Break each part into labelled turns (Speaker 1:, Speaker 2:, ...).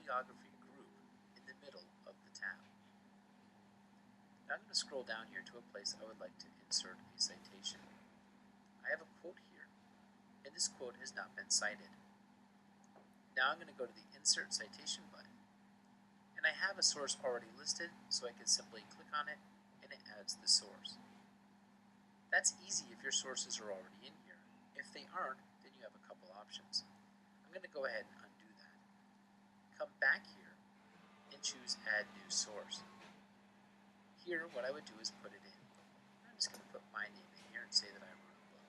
Speaker 1: bibliography group in the middle of the tab. Now I'm going to scroll down here to a place I would like to insert a citation. I have a quote here, and this quote has not been cited. Now I'm going to go to the Insert Citation button, and I have a source already listed, so I can simply click on it, and it adds the source. That's easy if your sources are already in here. If they aren't, then you have a couple options. I'm going to go ahead and undo that. Come back here and choose Add New Source. Here, what I would do is put it in. I'm just going to put my name in here and say that I wrote a book.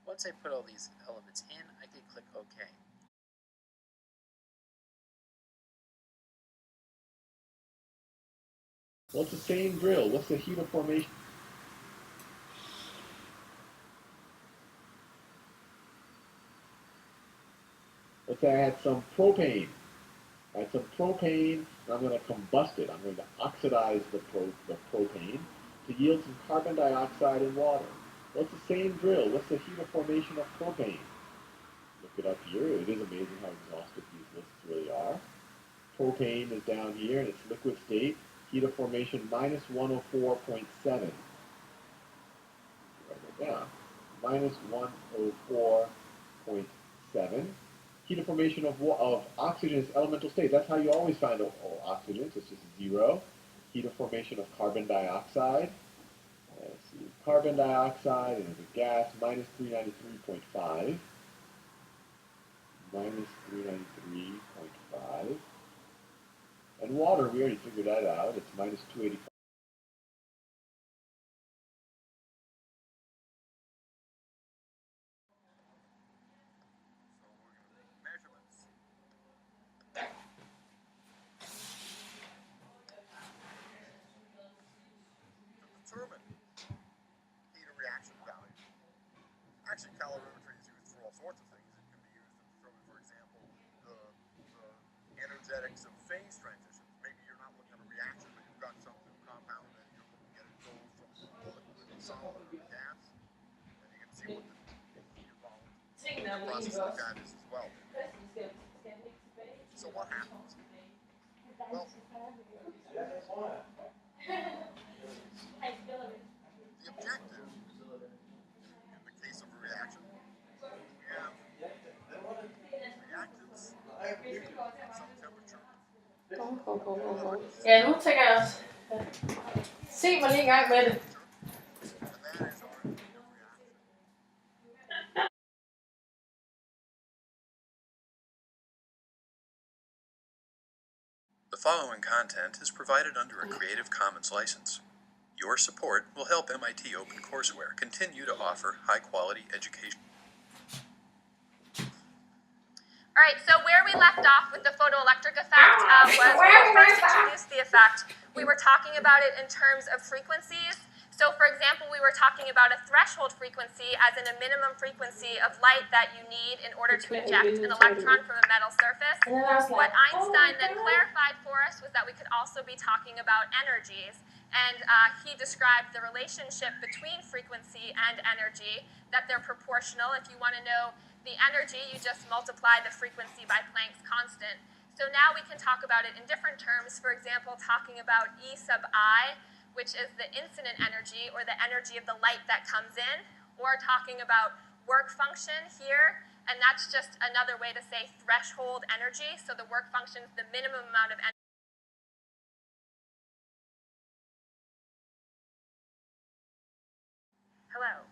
Speaker 1: Once I put all these elements in, I can click OK.
Speaker 2: Well, it's the same drill. What's the heat of formation? Let's say I had some propane. I had some propane, and I'm going to combust it. I'm going to oxidize the propane to yield some carbon dioxide and water. Well, it's the same drill. What's the heat of formation of propane? Look it up here. It is amazing how exhaustive these lists really are. Propane is down here in its liquid state. Heat of formation minus 104.7. Write that down. Minus 104.7. Heat of formation of oxygen is elemental state. That's how you always find oxygens. It's just 0. Heat of formation of carbon dioxide. Let's see. Carbon dioxide and the gas, minus 393.5. Minus 393.5. And water, we already figured that out. It's minus 285.
Speaker 3: Determine heat of reaction value. Actually, calorimetry is used for all sorts of things. It can be used to determine, for example, the energetics of phase transitions. Maybe you're not looking at a reaction, but you've got some new compound and you're looking at it go from a liquid to solid or a gas, and you can see what the heat involved in a process like that is as well. So what happens? Well, the objective, in the case of a reaction, we have reactants at some temperature.
Speaker 4: Ja, nu tænker jeg også. Se mig lige en gang med det.
Speaker 3: And that is our heat of reaction.
Speaker 1: The following content is provided under a Creative Commons license. Your support will help MIT OpenCourseware continue to offer high-quality education.
Speaker 5: All right, so where we left off with the photoelectric effect was when we first introduced the effect, we were talking about it in terms of frequencies. So for example, we were talking about a threshold frequency as in a minimum frequency of light that you need in order to inject an electron from a metal surface. What Einstein then clarified for us was that we could also be talking about energies. And he described the relationship between frequency and energy, that they're proportional. If you want to know the energy, you just multiply the frequency by Planck's constant. So now we can talk about it in different terms. For example, talking about E sub I, which is the incident energy, or the energy of the light that comes in, or talking about work function here, and that's just another way to say threshold energy. So the work function is the minimum amount of energy.
Speaker 6: Hello,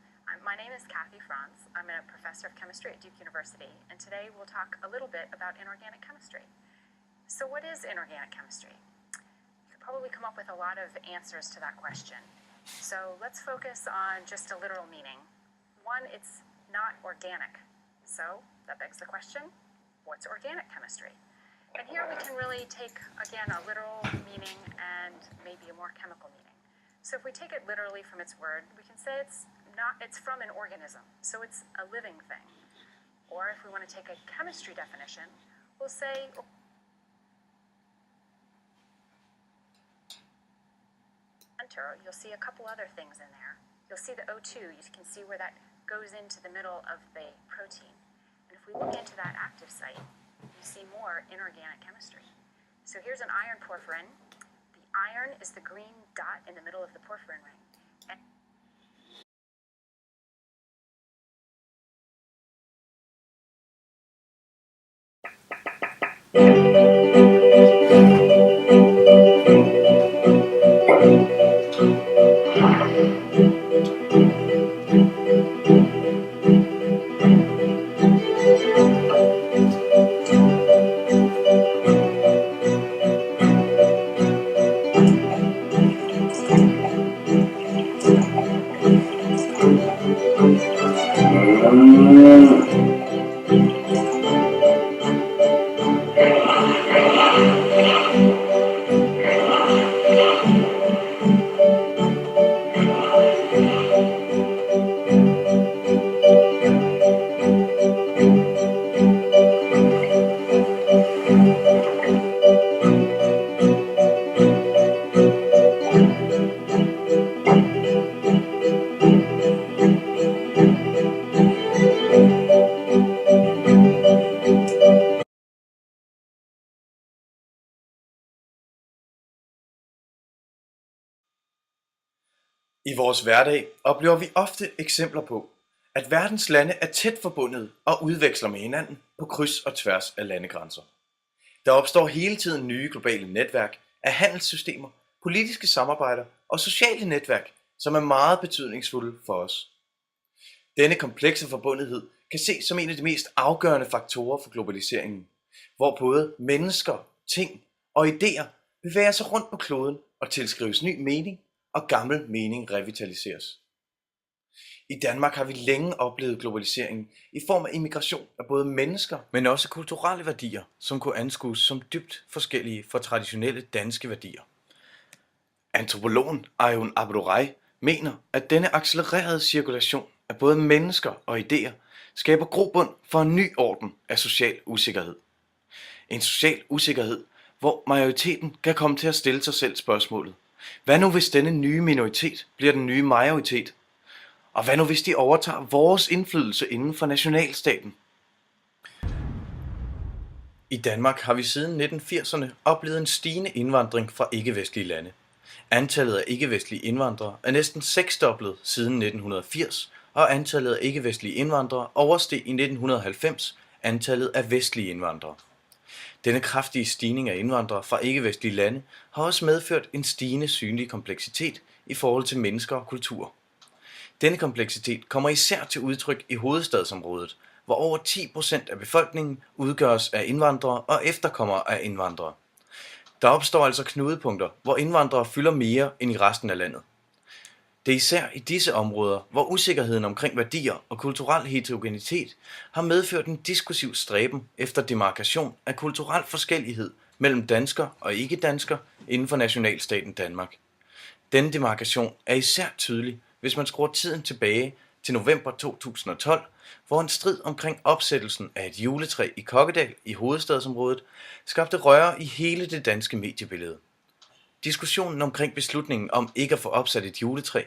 Speaker 6: my name is Kathy Franz. I'm a professor of chemistry at Duke University, and today we'll talk a little bit about inorganic chemistry. So what is inorganic chemistry? You could probably come up with a lot of answers to that question. So let's focus on just a literal meaning. One, it's not organic. So that begs the question, what's organic chemistry? And here we can really take, again, a literal meaning and maybe a more chemical meaning. So if we take it literally from its word, we can say it's from an organism, so it's a living thing. Or if we want to take a chemistry definition, we'll say printer, you'll see a couple other things in there. You'll see the O2, you can see where that goes into the middle of the protein. And if we look into that active site, you see more inorganic chemistry. So here's an iron porphyrin. The iron is the green dot in the middle of the porphyrin ring. And
Speaker 7: I vores hverdag oplever vi ofte eksempler på, at verdens lande er tæt forbundet og udveksler med hinanden på kryds og tværs af landegrænser. Der opstår hele tiden nye globale netværk af handelssystemer, politiske samarbejder og sociale netværk, som er meget betydningsfulde for os. Denne komplekse forbundethed kan ses som en af de mest afgørende faktorer for globaliseringen, hvor både mennesker, ting og idéer bevæger sig rundt på kloden og tilskrives ny mening, og gammel mening revitaliseres. I Danmark har vi længe oplevet globaliseringen i form af immigration af både mennesker, men også kulturelle værdier, som kunne anskues som dybt forskellige fra traditionelle danske værdier. Antropologen Ayun Abdurrahman mener, at denne accelererede cirkulation af både mennesker og idéer skaber grobund for en ny orden af social usikkerhed. En social usikkerhed, hvor majoriteten kan komme til at stille sig selv spørgsmålet: hvad nu hvis denne nye minoritet bliver den nye majoritet? Og hvad nu hvis de overtager vores indflydelse inden for nationalstaten? I Danmark har vi siden 1980'erne oplevet en stigende indvandring fra ikke-vestlige lande. Antallet af ikke-vestlige indvandrere er næsten seksdoblet siden 1980, og antallet af ikke-vestlige indvandrere oversteg i 1990 antallet af vestlige indvandrere. Denne kraftige stigning af indvandrere fra ikke-vestlige lande har også medført en stigende synlig kompleksitet i forhold til mennesker og kultur. Denne kompleksitet kommer især til udtryk i hovedstadsområdet, hvor over 10% af befolkningen udgøres af indvandrere og efterkommere af indvandrere. Der opstår altså knudepunkter, hvor indvandrere fylder mere end i resten af landet. Det er især i disse områder, hvor usikkerheden omkring værdier og kulturel heterogenitet har medført en diskursiv stræben efter demarkation af kulturel forskellighed mellem danskere og ikke-danskere inden for nationalstaten Danmark. Denne demarkation er især tydelig, hvis man skruer tiden tilbage til november 2012, hvor en strid omkring opsættelsen af et juletræ i Kokkedal i hovedstadsområdet skabte røre i hele det danske mediebillede. Diskussionen omkring beslutningen om ikke at få opsat et juletræ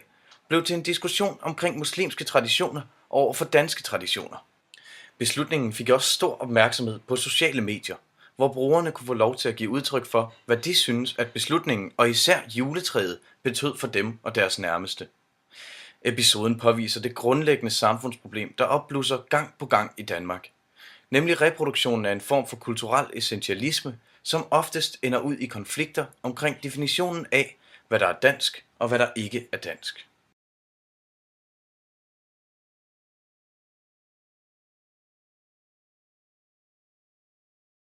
Speaker 7: blev til en diskussion omkring muslimske traditioner over for danske traditioner. Beslutningen fik også stor opmærksomhed på sociale medier, hvor brugerne kunne få lov til at give udtryk for, hvad de synes, at beslutningen og især juletræet betød for dem og deres nærmeste. Episoden påviser det grundlæggende samfundsproblem, der opblusser gang på gang i Danmark, nemlig reproduktionen af en form for kulturel essentialisme, som oftest ender ud i konflikter omkring definitionen af, hvad der er dansk og hvad der ikke er dansk.